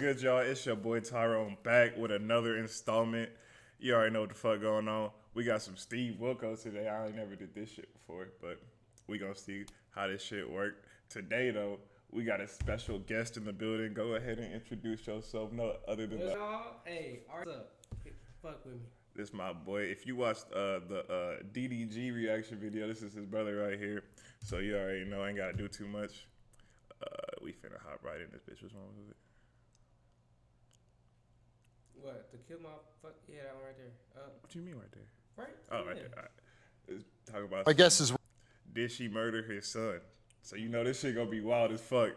Good, y'all. It's your boy Tyrone back with another installment. You already know what the fuck going on. We got some Steve Wilkos today. I ain't never did this shit before, but we gonna see how this shit work. Today, though, we got a special guest in the building. Go ahead and introduce yourself. No other than What's that. y'all? Hey, what's up? Fuck with me. This my boy. If you watched the DDG reaction video, this is his brother right here. So you already know. Ain't gotta do too much. We finna hop right in this bitch. What's wrong with it? What? To kill my fuck? Yeah, that one right there. What do you mean right there? Right? Oh, right Yeah. there. All right. Let's talk about. I guess is Did she murder his son? So you know this shit gonna be wild as fuck.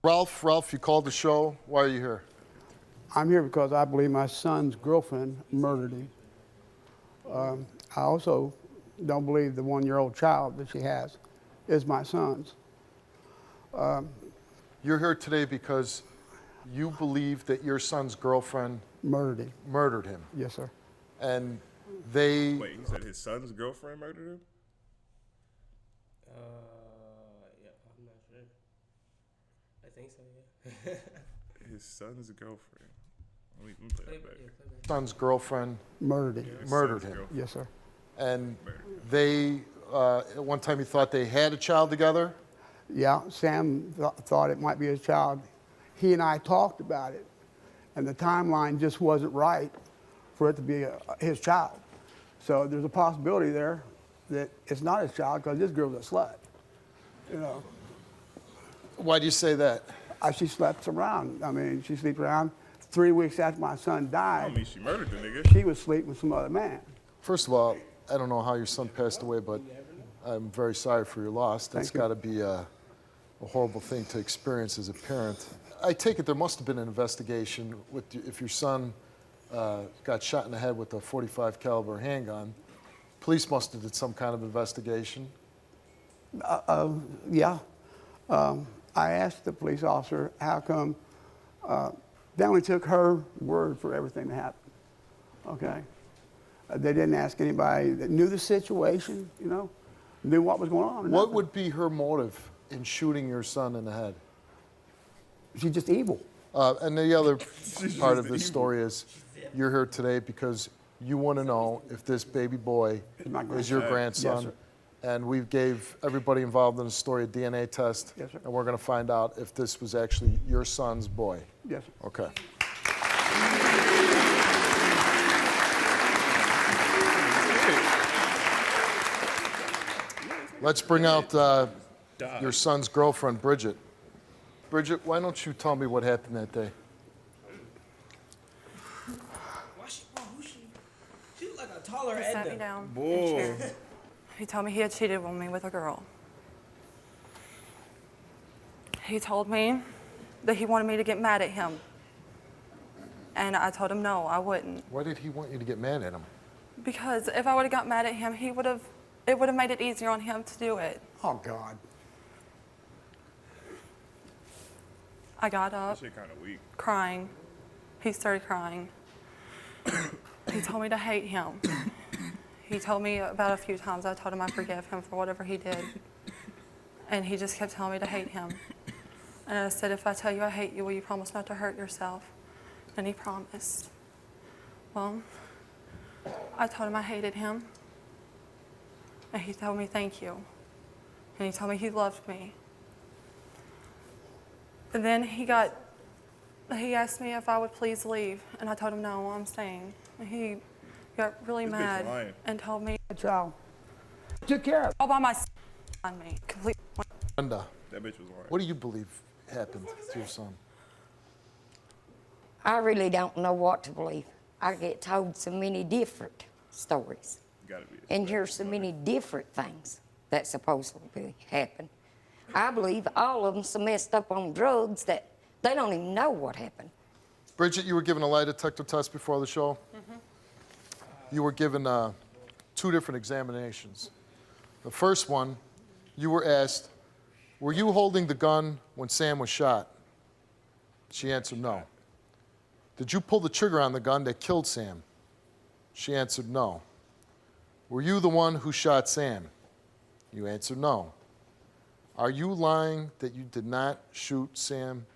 Ralph. Ralph, you called the show. Why are you here? I'm here because I believe my son's girlfriend murdered him. I also don't believe the one-year-old child that she has is my son's. You're here today because you believe that your son's girlfriend Murdered him. murdered him. Yes, sir. And they. Wait, he said his son's girlfriend murdered him? Yeah, I'm not sure. I think so, yeah. His son's girlfriend. Let me play that back. Play back. Son's girlfriend Murdered him. His murdered son's him. girlfriend Yes, sir. And murdered him. they, at one time, you thought they had a child together. Yeah, Sam thought it might be his child. He and I talked about it, and the timeline just wasn't right for it to be his child. So there's a possibility there that it's not his child because this girl's a slut. You know, Why do you say that? she slept around. I mean, she sleeps around. 3 weeks after my son I died, mean, she murdered the nigga. she was sleeping with some other man. First of all, I don't know how your son passed away, but I'm very sorry for your loss. That's Thank you. got to be a horrible thing to experience as a parent. I take it there must have been an investigation if your son got shot in the head with a .45 caliber handgun. Police must have did some kind of investigation. Yeah. I asked the police officer how come they only took her word for everything that happened. Okay. They didn't ask anybody that knew the situation, you know, knew what was going on. or What nothing. would be her motive in shooting your son in the head? She's just evil. And the other part of just this evil. story is you're here today because you want to know if this baby boy Is my is your grandson. grandson. Yes, And we gave everybody involved in the story a DNA test. Yes, sir. And we're going to find out if this was actually your son's boy. Yes, sir. Okay. Let's bring out your son's girlfriend, Bridget. Bridget, why don't you tell me what happened that day? Who's she? She look like a taller He sat me Edna. down in a Whoa. chair. He told me he had cheated on me with a girl. He told me that he wanted me to get mad at him. And I told him no, I wouldn't. Why did he want you to get mad at him? Because if I would have got mad at him, it would have made it easier on him to do it. Oh, God. I got up, That shit kind of weak. crying. He started crying. He told me to hate him. He told me about a few times I told him I forgive him for whatever he did. And he just kept telling me to hate him. And I said, if I tell you I hate you, will you promise not to hurt yourself? And he promised. Well, I told him I hated him. And he told me thank you. And he told me he loved me. And then he asked me if I would please leave. And I told him, no, I'm staying. And he got really This bitch mad lying. and told me That child. Took care of it. all by myself on me. Completely. Brenda, That bitch was lying. what do you believe happened to your son? I really don't know what to believe. I get told so many different stories Gotta be. and hear so many different things that supposedly happen. I believe all of them so messed up on drugs that they don't even know what happened. Bridget, you were given a lie detector test before the show. You were given 2 different examinations. The first one, you were asked, were you holding the gun when Sam was shot? She answered no. Did you pull the trigger on the gun that killed Sam? She answered no. Were you the one who shot Sam? You answered no. Are you lying that you did not shoot Sam?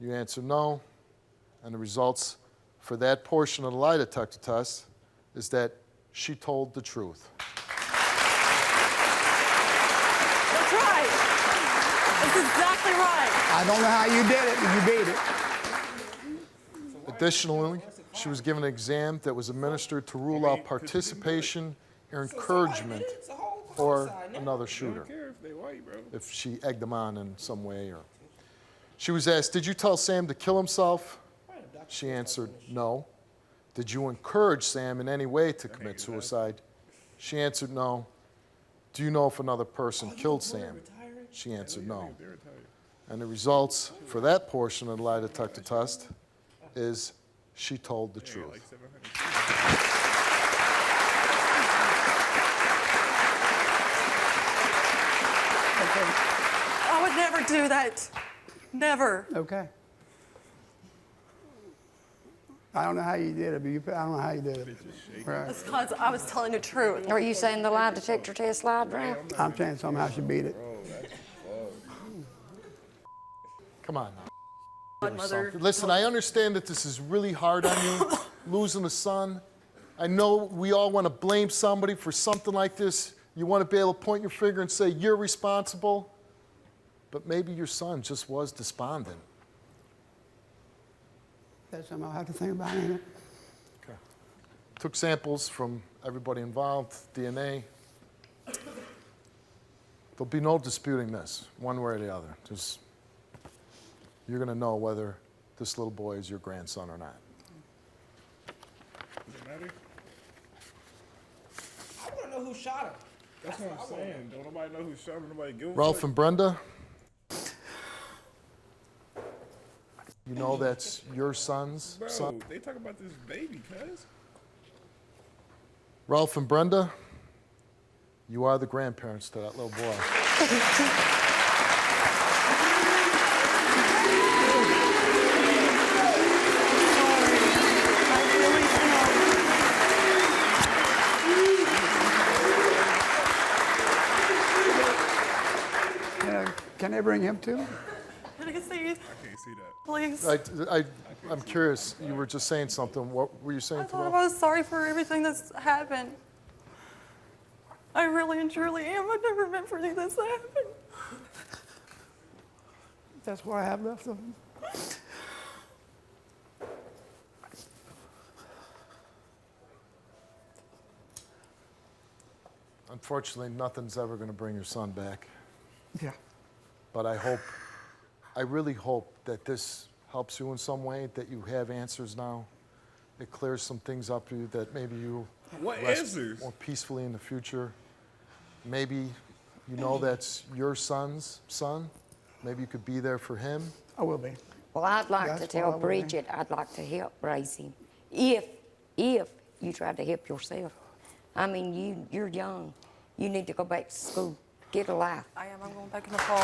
You answered no. And the results for that portion of the lie detector test is that she told the truth. That's right. That's exactly right. I don't know how you did it, but you beat it. Additionally, she was given an exam that was administered to rule out participation or encouragement or another shooter, I don't care if they white, bro. if she egged them on in some way. Or she was asked, did you tell Sam to kill himself? She answered, no. Did you encourage Sam in any way to commit suicide? She answered, no. Do you know if another person killed Sam? She answered, no. And the results for that portion of the lie detector test is she told the truth. Like 700. I would never do that. Never. Okay. I don't know how you did it, but I don't know how you did it. Right. It's because I was telling the truth. Are you saying the lie detector test lied, right? I'm saying somehow she beat it. Come on now. Godmother. Listen, I understand that this is really hard on you, losing a son. I know we all want to blame somebody for something like this. You want to be able to point your finger and say, you're responsible. But maybe your son just was despondent. That's something I'll have to think about, ain't it? Okay. Took samples from everybody involved, DNA. There'll be no disputing this, one way or the other. Just, you're going to know whether this little boy is your grandson or not. Does it matter? I want to know who shot him. That's what I'm saying. Don't nobody know who shot him. Nobody give a Ralph fuck. and Brenda, you know that's your son's Bro, son. they talk about this baby, cuz. Ralph and Brenda, you are the grandparents to that little boy. Can they bring him too? Can I see? I can't see that. Please. I'm curious, you were just saying something. What were you saying I to thought Ralph? I was sorry for everything that's happened. I really and truly am. I never meant for any of this to happen. That's what I have left of him. Unfortunately, nothing's ever going to bring your son back. Yeah. But I really hope that this helps you in some way, that you have answers now. It clears some things up for you that maybe you What rest answers? more peacefully in the future. Maybe you know that's your son's son. Maybe you could be there for him. I will be. Well, I'd like That's to what tell I would think. Bridget I'd like to help raise him. If you tried to help yourself. I mean, you're young. You need to go back to school. Get a life. I am. I'm going back in the fall.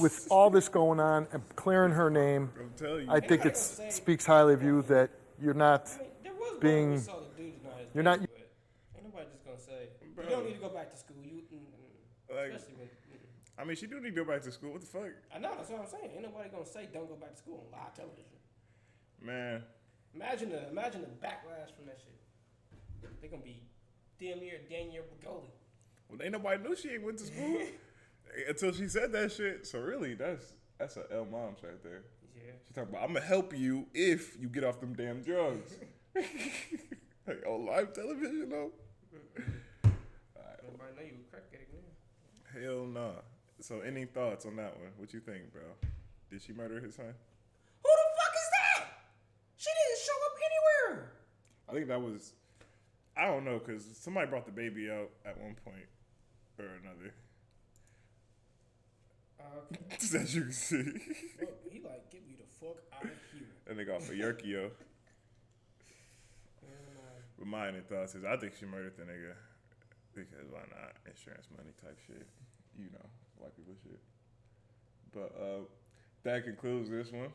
With all this going on and clearing her name, I'm telling you. I think it speaks highly of you that you're not There was being. one we saw the dude tonight. You're not. Ain't nobody just gonna say you don't need to go back to school. Like, Especially when. I mean, she do need to go back to school. What the fuck? I know that's what I'm saying. Ain't nobody gonna say don't go back to school on live television. Man, Imagine the backlash from that shit. They're gonna be damn near Daniel Bergoli. well, ain't nobody knew she ain't went to school until she said that shit. So really, that's a L moms right there. Yeah. She talking about I'm gonna help you if you get off them damn drugs. Like on live television though. Nobody know you a crack addict now. Hell nah. So any thoughts on that one? What you think, bro? Did she murder his son? Who the fuck is that? She didn't show up anywhere. I think that was, I don't know, because somebody brought the baby out at one point or another. Okay. As you can see. Well, he like, get me the fuck out of here. And they got for Yerkio. But my only thoughts is I think she murdered the nigga. Because why not? Insurance money type shit. You know, white people shit. But that concludes this one.